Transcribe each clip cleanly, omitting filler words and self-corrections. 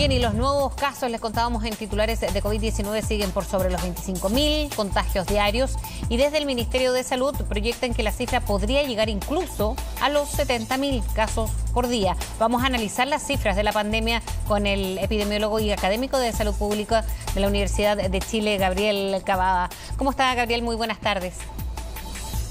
Bien, y los nuevos casos, les contábamos en titulares, de COVID-19 siguen por sobre los 25.000 contagios diarios y desde el Ministerio de Salud proyectan que la cifra podría llegar incluso a los 70.000 casos por día. Vamos a analizar las cifras de la pandemia con el epidemiólogo y académico de salud pública de la Universidad de Chile, Gabriel Cavada. ¿Cómo está, Gabriel? Muy buenas tardes.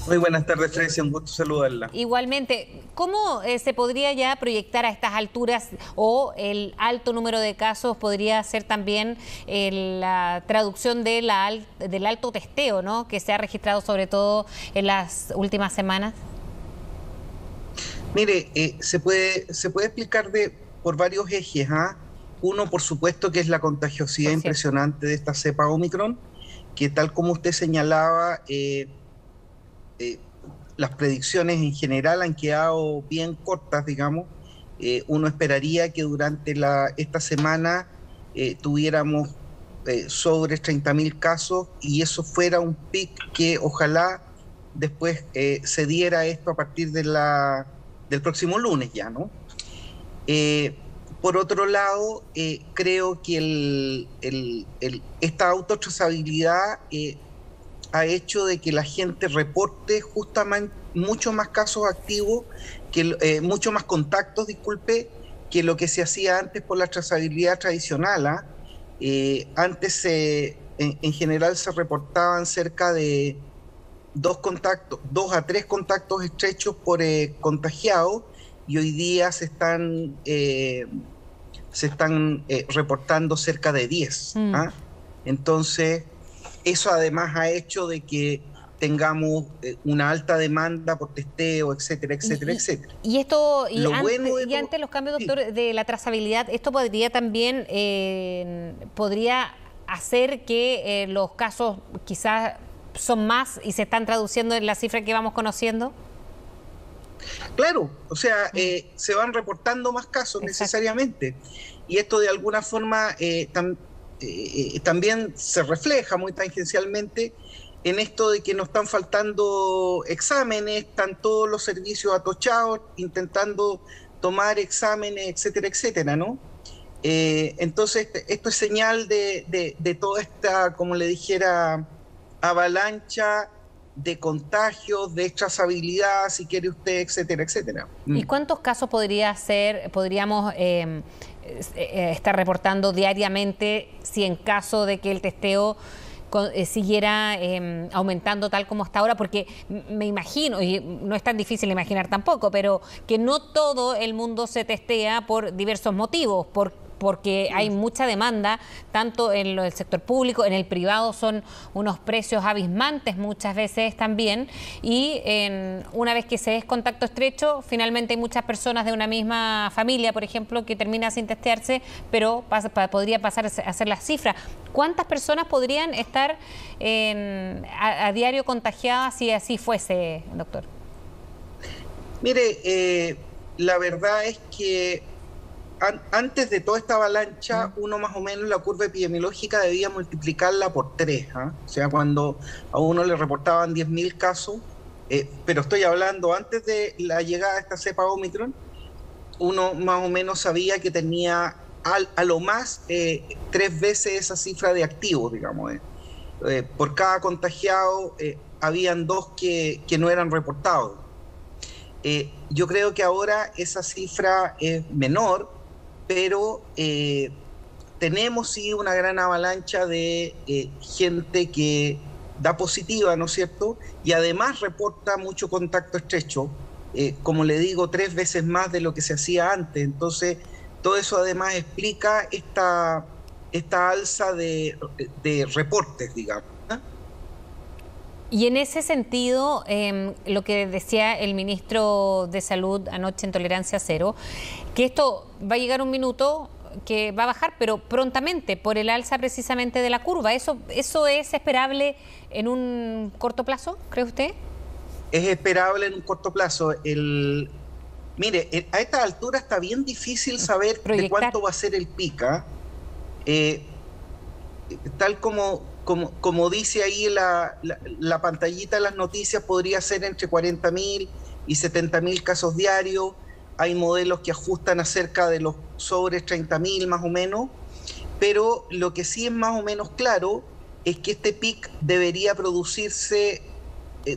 Muy buenas tardes, Tracy, un gusto saludarla. Igualmente, ¿cómo se podría ya proyectar a estas alturas o el alto número de casos podría ser también la traducción de del alto testeo, ¿no?, que se ha registrado sobre todo en las últimas semanas? Mire, se puede explicar por varios ejes. Uno, por supuesto, que es la contagiosidad impresionante de esta cepa Omicron, que tal como usted señalaba, las predicciones en general han quedado bien cortas, digamos. Uno esperaría que durante esta semana tuviéramos sobre 30.000 casos y eso fuera un pic que ojalá después se diera esto a partir del próximo lunes ya, ¿no? Por otro lado, creo que esta autotrazabilidad ha hecho de que la gente reporte justamente muchos más casos activos, muchos más contactos, disculpe, que lo que se hacía antes por la trazabilidad tradicional. Antes en general se reportaban cerca de 2 a 3 contactos estrechos por contagiado, y hoy día se están reportando cerca de 10. Entonces, eso además ha hecho de que tengamos una alta demanda por testeo, etcétera, etcétera, etcétera. Y esto, ante los cambios, doctor, sí, de la trazabilidad, esto podría también podría hacer que los casos quizás son más y se están traduciendo en la cifra que vamos conociendo. Claro, o sea, se van reportando más casos. Exacto. Necesariamente, y esto de alguna forma también se refleja muy tangencialmente en esto de que nos están faltando exámenes, están todos los servicios atochados intentando tomar exámenes, etcétera, etcétera, ¿no? Entonces, esto es señal de toda esta, como le dijera, avalancha de contagios, de trazabilidad, si quiere usted, etcétera, etcétera. ¿Y cuántos casos podríamos estar reportando diariamente si en caso de que el testeo siguiera aumentando tal como está ahora? Porque me imagino, y no es tan difícil imaginar tampoco, pero que no todo el mundo se testea por diversos motivos, porque hay mucha demanda, tanto en el sector público, en el privado son unos precios abismantes muchas veces también, y una vez que se es contacto estrecho, finalmente hay muchas personas de una misma familia, por ejemplo, que termina sin testearse, pero podría pasar a ser la cifra. ¿Cuántas personas podrían estar a diario contagiadas si así fuese, doctor? Mire, la verdad es que antes de toda esta avalancha, uno más o menos la curva epidemiológica debía multiplicarla por 3. O sea, cuando a uno le reportaban 10.000 casos, pero estoy hablando antes de la llegada de esta cepa Omicron, uno más o menos sabía que tenía a lo más 3 veces esa cifra de activos, digamos. Por cada contagiado habían 2 que no eran reportados. Yo creo que ahora esa cifra es menor, pero tenemos sí una gran avalancha de gente que da positiva, ¿no es cierto? Y además reporta mucho contacto estrecho, como le digo, 3 veces más de lo que se hacía antes. Entonces, todo eso además explica esta alza de reportes, digamos. Y en ese sentido, lo que decía el ministro de Salud anoche en Tolerancia Cero, que esto va a llegar un minuto que va a bajar, pero prontamente, por el alza precisamente de la curva. ¿Eso es esperable en un corto plazo, cree usted? Es esperable en un corto plazo. Mire, a esta altura está bien difícil saber de cuánto va a ser el pic. Tal como dice ahí la pantallita de las noticias, podría ser entre 40.000 y 70.000 casos diarios. hay modelos que ajustan a cerca de los sobres 30.000 más o menos, pero lo que sí es más o menos claro es que este pic debería producirse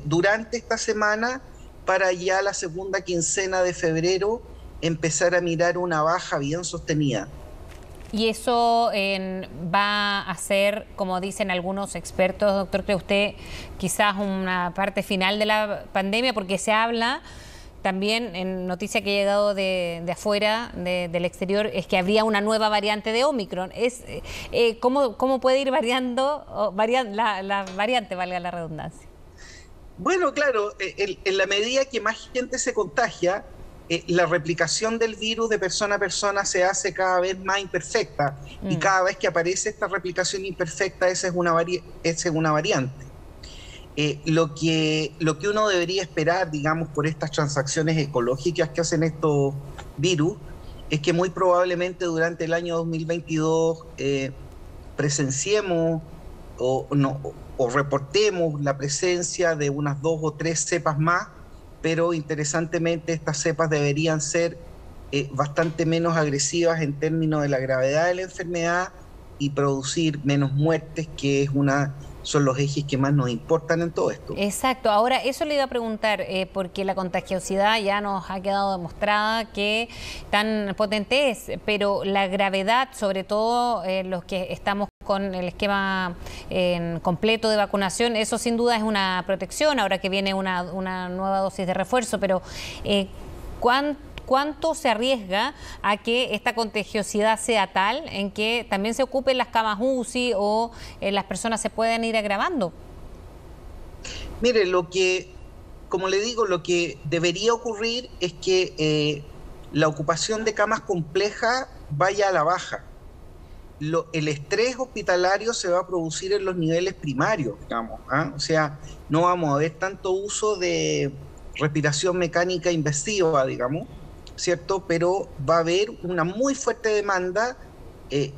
durante esta semana para ya la segunda quincena de febrero empezar a mirar una baja bien sostenida. Y eso va a ser, como dicen algunos expertos, doctor, ¿cree usted quizás una parte final de la pandemia? Porque se habla también, en noticia que ha llegado de afuera, del exterior, es que habría una nueva variante de Omicron. ¿Cómo puede ir variando la variante, valga la redundancia? Bueno, claro, en la medida que más gente se contagia, la replicación del virus de persona a persona se hace cada vez más imperfecta y cada vez que aparece esta replicación imperfecta, esa es una variante. Lo que uno debería esperar, digamos, por estas transacciones ecológicas que hacen estos virus, es que muy probablemente durante el año 2022 presenciemos o reportemos la presencia de unas 2 o 3 cepas más, pero interesantemente estas cepas deberían ser bastante menos agresivas en términos de la gravedad de la enfermedad y producir menos muertes, que son los ejes que más nos importan en todo esto. Exacto. Ahora, eso le iba a preguntar, porque la contagiosidad ya nos ha quedado demostrada que tan potente es, pero la gravedad, sobre todo los que estamos con el esquema completo de vacunación, eso sin duda es una protección, ahora que viene una nueva dosis de refuerzo, pero ¿cuánto se arriesga a que esta contagiosidad sea tal en que también se ocupen las camas UCI o las personas se puedan ir agravando? Mire, como le digo, lo que debería ocurrir es que la ocupación de camas complejas vaya a la baja. El estrés hospitalario se va a producir en los niveles primarios, digamos, ¿ah? O sea, no vamos a ver tanto uso de respiración mecánica invasiva, digamos, ¿cierto? Pero va a haber una muy fuerte demanda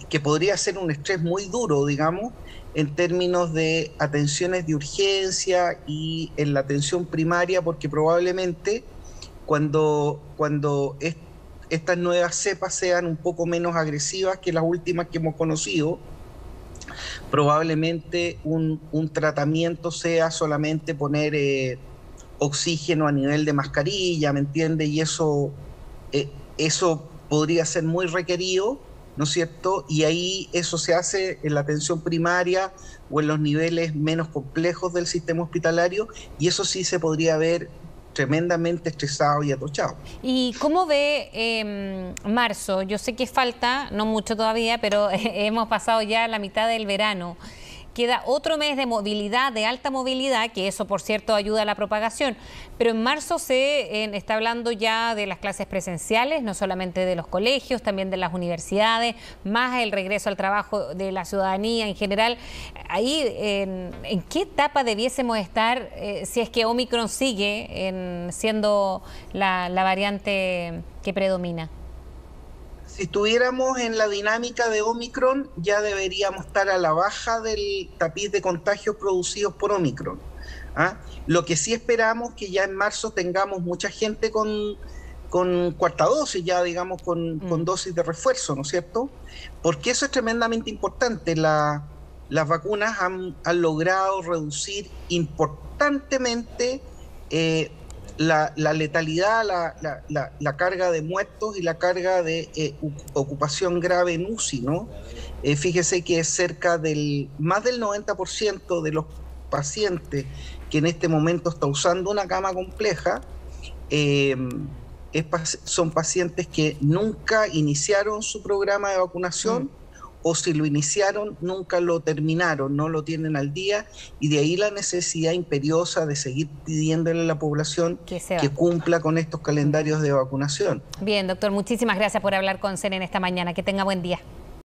que podría ser un estrés muy duro, digamos, en términos de atenciones de urgencia y en la atención primaria, porque probablemente cuando estas nuevas cepas sean un poco menos agresivas que las últimas que hemos conocido, probablemente un tratamiento sea solamente poner oxígeno a nivel de mascarilla, ¿me entiende? Y eso podría ser muy requerido, ¿no es cierto? Y ahí eso se hace en la atención primaria o en los niveles menos complejos del sistema hospitalario, y eso sí se podría ver tremendamente estresado y atochado. ¿Y cómo ve marzo? Yo sé que falta, no mucho todavía, pero hemos pasado ya la mitad del verano. Queda otro mes de movilidad, de alta movilidad, que eso, por cierto, ayuda a la propagación. Pero en marzo se está hablando ya de las clases presenciales, no solamente de los colegios, también de las universidades, más el regreso al trabajo de la ciudadanía en general. Ahí, ¿en qué etapa debiésemos estar si es que Omicron sigue siendo la variante que predomina? Si estuviéramos en la dinámica de Omicron, ya deberíamos estar a la baja del tapiz de contagios producidos por Omicron, ¿ah? Lo que sí esperamos que ya en marzo tengamos mucha gente con cuarta dosis, ya digamos con dosis de refuerzo, ¿no es cierto? Porque eso es tremendamente importante. Las vacunas han logrado reducir importantemente la letalidad, la carga de muertos y la carga de ocupación grave en UCI, ¿no? Fíjese que es más del 90% de los pacientes que en este momento está usando una cama compleja son pacientes que nunca iniciaron su programa de vacunación, o si lo iniciaron, nunca lo terminaron, no lo tienen al día, y de ahí la necesidad imperiosa de seguir pidiéndole a la población que cumpla con estos calendarios de vacunación. Bien, doctor, muchísimas gracias por hablar con CNN esta mañana. Que tenga buen día.